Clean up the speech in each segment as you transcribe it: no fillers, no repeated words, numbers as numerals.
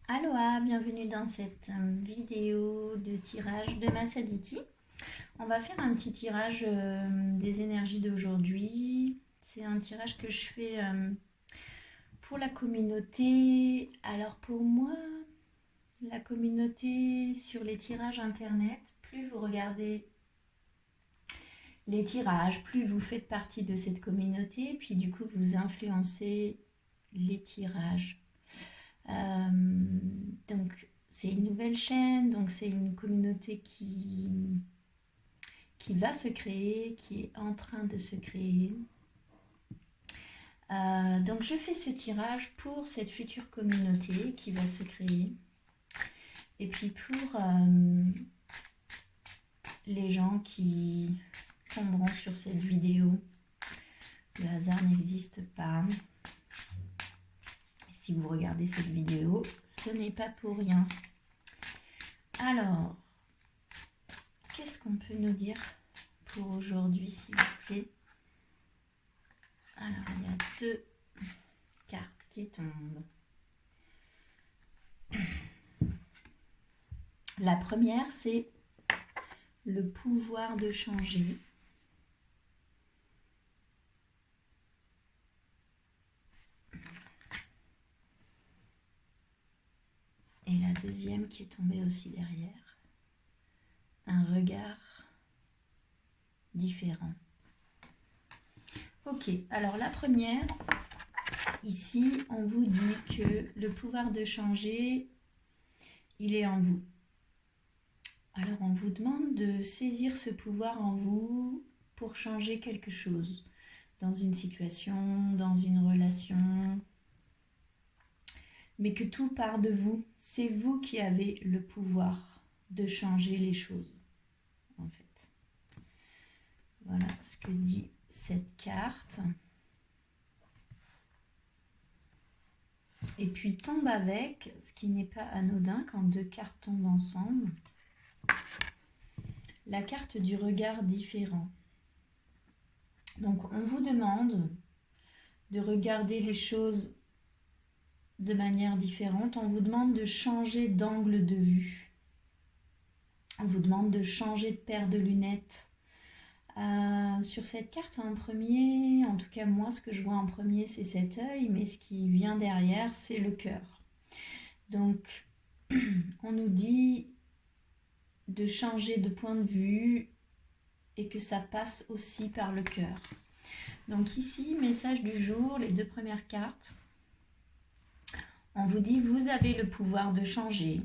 Aloha, bienvenue dans cette vidéo de tirage de Massaditi. On va faire un petit tirage des énergies d'aujourd'hui. C'est un tirage que je fais pour la communauté. Alors pour moi, la communauté sur les tirages internet, plus vous regardez les tirages, plus vous faites partie de cette communauté, puis du coup vous influencez les tirages. Donc c'est une nouvelle chaîne, donc c'est une communauté qui va se créer, qui est en train de se créer. Donc je fais ce tirage pour cette future communauté qui va se créer. Et puis pour les gens qui tomberont sur cette vidéo, le hasard n'existe pas. Si vous regardez cette vidéo, ce n'est pas pour rien. Alors, qu'est-ce qu'on peut nous dire pour aujourd'hui, s'il vous plaît? Alors, il y a deux cartes qui tombent. La première, c'est le pouvoir de changer. Et la deuxième qui est tombée aussi derrière, un regard différent. Ok, alors la première, ici, on vous dit que le pouvoir de changer, il est en vous. Alors on vous demande de saisir ce pouvoir en vous pour changer quelque chose, dans une situation, dans une relation, mais que tout part de vous. C'est vous qui avez le pouvoir de changer les choses, en fait. Voilà ce que dit cette carte. Et puis tombe avec, ce qui n'est pas anodin quand deux cartes tombent ensemble, la carte du regard différent. Donc on vous demande de regarder les choses de manière différente. On vous demande de changer d'angle de vue. On vous demande de changer de paire de lunettes. Sur cette carte en premier, en tout cas moi ce que je vois en premier c'est cet œil, mais ce qui vient derrière c'est le cœur. Donc on nous dit de changer de point de vue et que ça passe aussi par le cœur. Donc ici, message du jour, les deux premières cartes. On vous dit vous avez le pouvoir de changer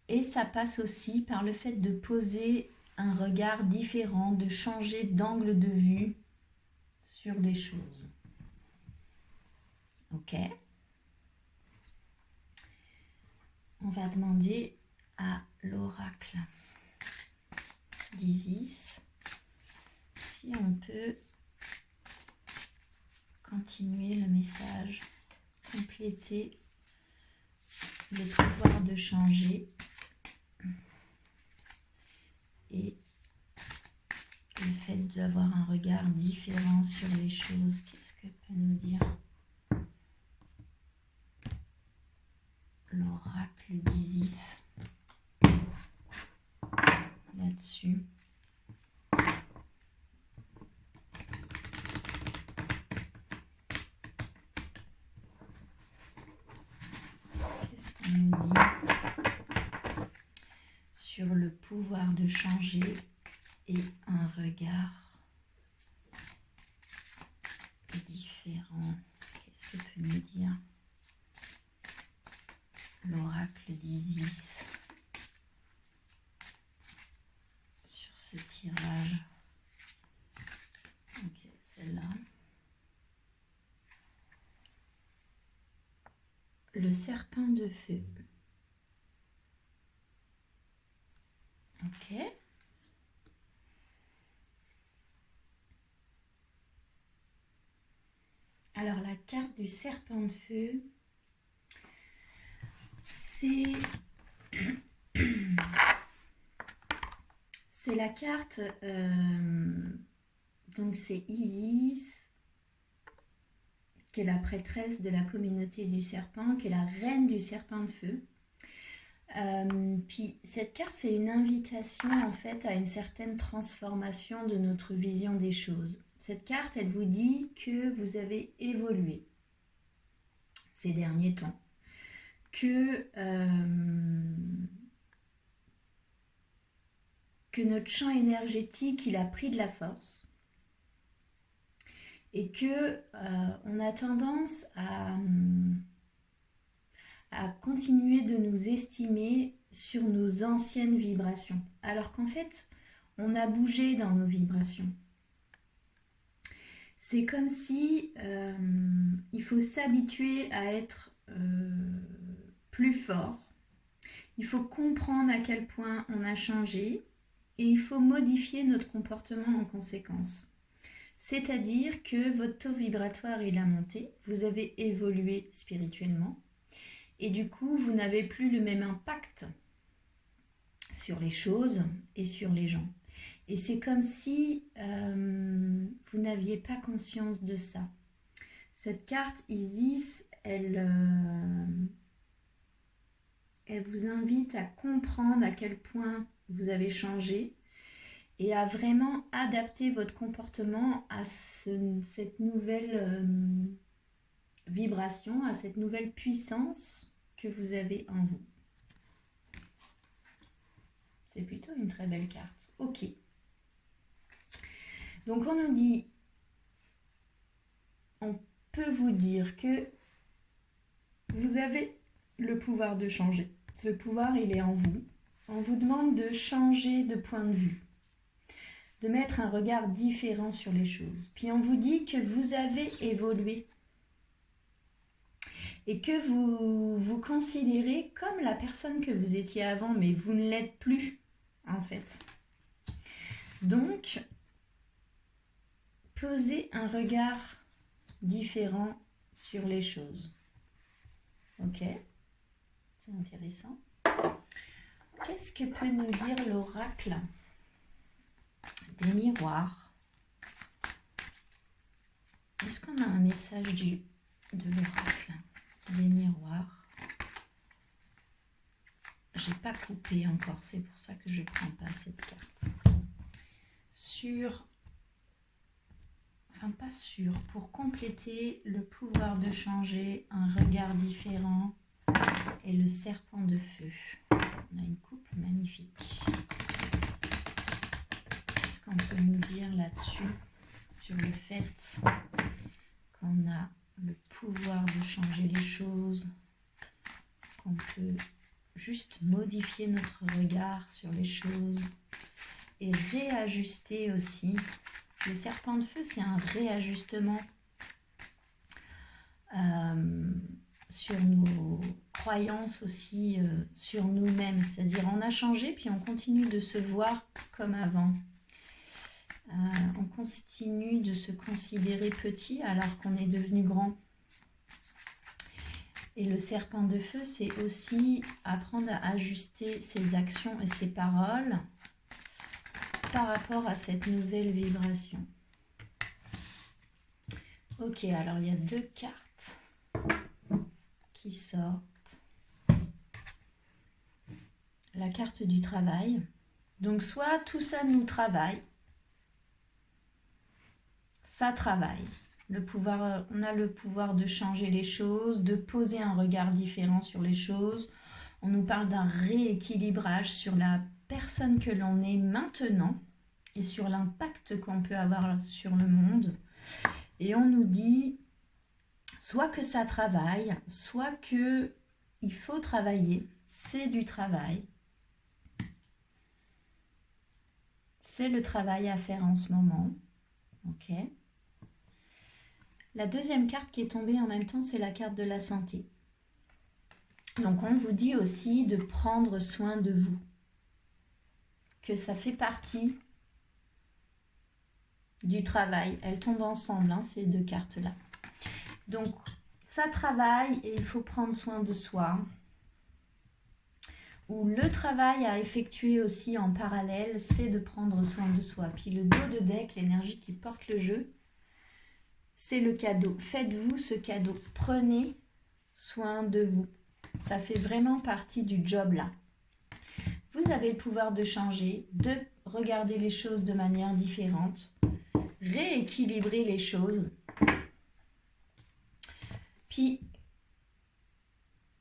et ça passe aussi par le fait de poser un regard différent, de changer d'angle de vue sur les choses. Ok. On va demander à l'oracle d'Isis si on peut continuer le message, compléter le pouvoir de changer et le fait d'avoir un regard différent sur les choses. Qu'est-ce que peut nous dire l'oracle d'Isis là-dessus? Qu'est-ce qu'on nous dit sur le pouvoir de changer et un regard différent? Qu'est-ce que peut nous dire l'oracle d'Isis sur ce tirage? Ok, celle-là. Le serpent de feu. Ok. Alors la carte du serpent de feu, c'est la carte, donc c'est Isis qui est la prêtresse de la communauté du serpent, qui est la reine du serpent de feu. Puis cette carte, c'est une invitation en fait à une certaine transformation de notre vision des choses. Cette carte, elle vous dit que vous avez évolué ces derniers temps, que notre champ énergétique, il a pris de la force et que on a tendance à continuer de nous estimer sur nos anciennes vibrations, alors qu'en fait, on a bougé dans nos vibrations. C'est comme si il faut s'habituer à être plus fort. Il faut comprendre à quel point on a changé et il faut modifier notre comportement en conséquence. C'est-à-dire que votre taux vibratoire il a monté, vous avez évolué spirituellement et du coup vous n'avez plus le même impact sur les choses et sur les gens. Et c'est comme si vous n'aviez pas conscience de ça. Cette carte Isis, elle vous invite à comprendre à quel point vous avez changé et à vraiment adapter votre comportement à cette nouvelle vibration, à cette nouvelle puissance que vous avez en vous. C'est plutôt une très belle carte. Ok. Donc on nous dit, on peut vous dire que vous avez le pouvoir de changer. Ce pouvoir, il est en vous. On vous demande de changer de point de vue, de mettre un regard différent sur les choses. Puis on vous dit que vous avez évolué et que vous vous considérez comme la personne que vous étiez avant, mais vous ne l'êtes plus en fait. Donc, posez un regard différent sur les choses. Ok, c'est intéressant. Qu'est-ce que peut nous dire l'oracle des miroirs? Est-ce qu'on a un message de l'oracle des miroirs? J'ai pas coupé encore, c'est pour ça que je prends pas cette carte. Pour compléter le pouvoir de changer, un regard différent et le serpent de feu. On a une coupe magnifique. Qu'est-ce qu'on peut nous dire là-dessus, sur le fait qu'on a le pouvoir de changer les choses, qu'on peut juste modifier notre regard sur les choses et réajuster aussi. Le serpent de feu, c'est un réajustement sur nos croyances aussi, sur nous-mêmes. C'est-à-dire on a changé, puis on continue de se voir comme avant. On continue de se considérer petit alors qu'on est devenu grand. Et le serpent de feu, c'est aussi apprendre à ajuster ses actions et ses paroles par rapport à cette nouvelle vibration. Ok, alors il y a deux cartes qui sortent. La carte du travail. Donc soit tout ça nous travaille, ça travaille. On a le pouvoir de changer les choses, de poser un regard différent sur les choses. On nous parle d'un rééquilibrage sur la personne que l'on est maintenant et sur l'impact qu'on peut avoir sur le monde. Et on nous dit soit que ça travaille, soit que il faut travailler. C'est du travail. C'est le travail à faire en ce moment. Ok. La deuxième carte qui est tombée en même temps, c'est la carte de la santé. Donc on vous dit aussi de prendre soin de vous. Que ça fait partie du travail. Elles tombent ensemble, hein, ces deux cartes-là. Donc ça travaille et il faut prendre soin de soi. Ou le travail à effectuer aussi en parallèle, c'est de prendre soin de soi. Puis le dos de deck, l'énergie qui porte le jeu, c'est le cadeau. Faites-vous ce cadeau. Prenez soin de vous. Ça fait vraiment partie du job là. Vous avez le pouvoir de changer, de regarder les choses de manière différente, rééquilibrer les choses. Puis,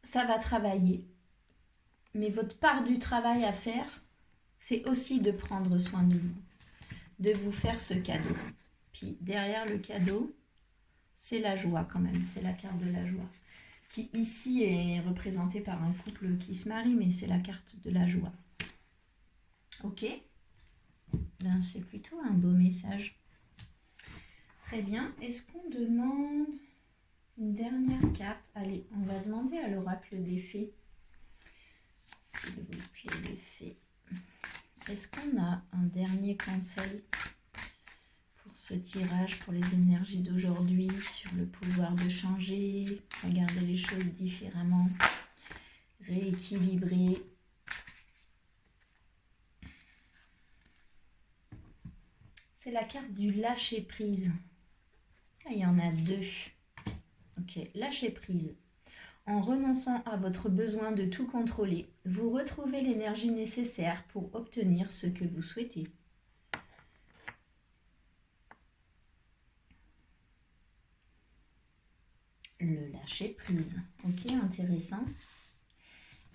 ça va travailler. Mais votre part du travail à faire, c'est aussi de prendre soin de vous, de vous faire ce cadeau. Puis derrière le cadeau, c'est la joie quand même, c'est la carte de la joie, qui ici est représentée par un couple qui se marie, mais c'est la carte de la joie. Ok? Ben, c'est plutôt un beau message. Très bien. Est-ce qu'on demande une dernière carte? Allez, on va demander à l'oracle des fées. S'il vous plaît, les fées. Est-ce qu'on a un dernier conseil pour ce tirage, pour les énergies d'aujourd'hui, sur le pouvoir de changer, regarder les choses différemment, rééquilibrer? C'est la carte du lâcher prise. Ah, il y en a deux. Ok, lâcher prise. En renonçant à votre besoin de tout contrôler, vous retrouvez l'énergie nécessaire pour obtenir ce que vous souhaitez. Le lâcher prise. Ok, intéressant.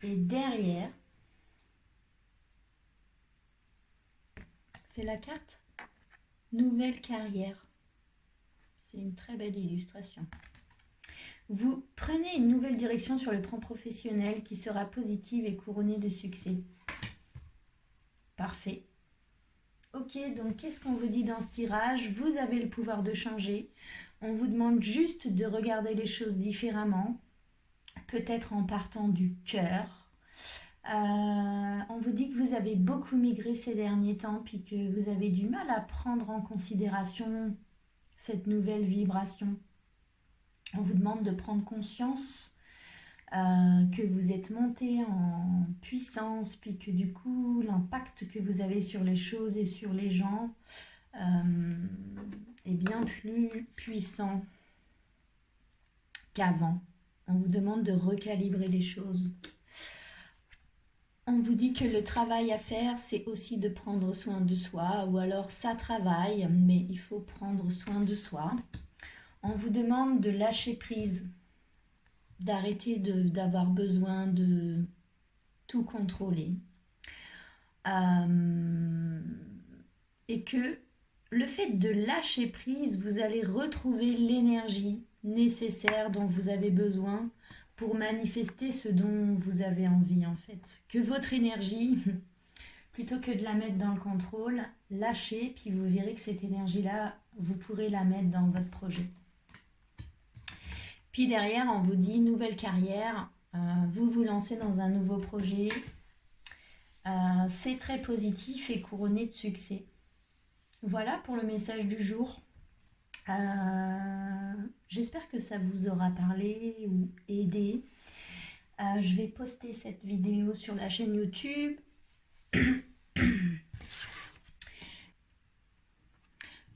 Et derrière, c'est la carte nouvelle carrière. C'est une très belle illustration. Vous prenez une nouvelle direction sur le plan professionnel qui sera positive et couronnée de succès. Parfait. Ok, donc qu'est-ce qu'on vous dit dans ce tirage? Vous avez le pouvoir de changer. On vous demande juste de regarder les choses différemment, peut-être en partant du cœur. On vous dit que vous avez beaucoup migré ces derniers temps, puis que vous avez du mal à prendre en considération cette nouvelle vibration. On vous demande de prendre conscience que vous êtes monté en puissance, puis que du coup, l'impact que vous avez sur les choses et sur les gens est bien plus puissant qu'avant. On vous demande de recalibrer les choses. On vous dit que le travail à faire, c'est aussi de prendre soin de soi, ou alors ça travaille, mais il faut prendre soin de soi. On vous demande de lâcher prise, d'arrêter d'avoir besoin de tout contrôler. Et que le fait de lâcher prise, vous allez retrouver l'énergie nécessaire dont vous avez besoin pour manifester ce dont vous avez envie en fait. Que votre énergie, plutôt que de la mettre dans le contrôle, lâchez, puis vous verrez que cette énergie-là, vous pourrez la mettre dans votre projet. Puis derrière, on vous dit nouvelle carrière, vous vous lancez dans un nouveau projet. C'est très positif et couronné de succès. Voilà pour le message du jour. J'espère que ça vous aura parlé ou aidé. Je vais poster cette vidéo sur la chaîne YouTube.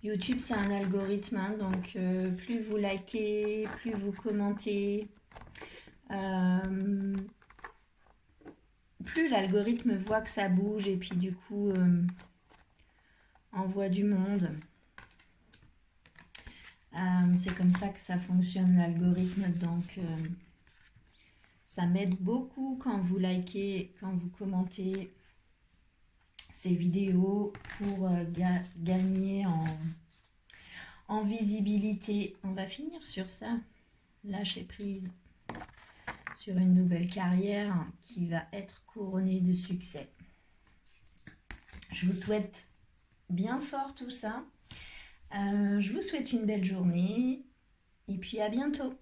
YouTube, c'est un algorithme, hein, donc plus vous likez, plus vous commentez, plus l'algorithme voit que ça bouge et puis du coup envoie du monde. C'est comme ça que ça fonctionne l'algorithme, donc ça m'aide beaucoup quand vous likez, quand vous commentez ces vidéos pour gagner en visibilité. On va finir sur ça, lâcher prise sur une nouvelle carrière qui va être couronnée de succès. Je vous souhaite bien fort tout ça. Je vous souhaite une belle journée et puis à bientôt.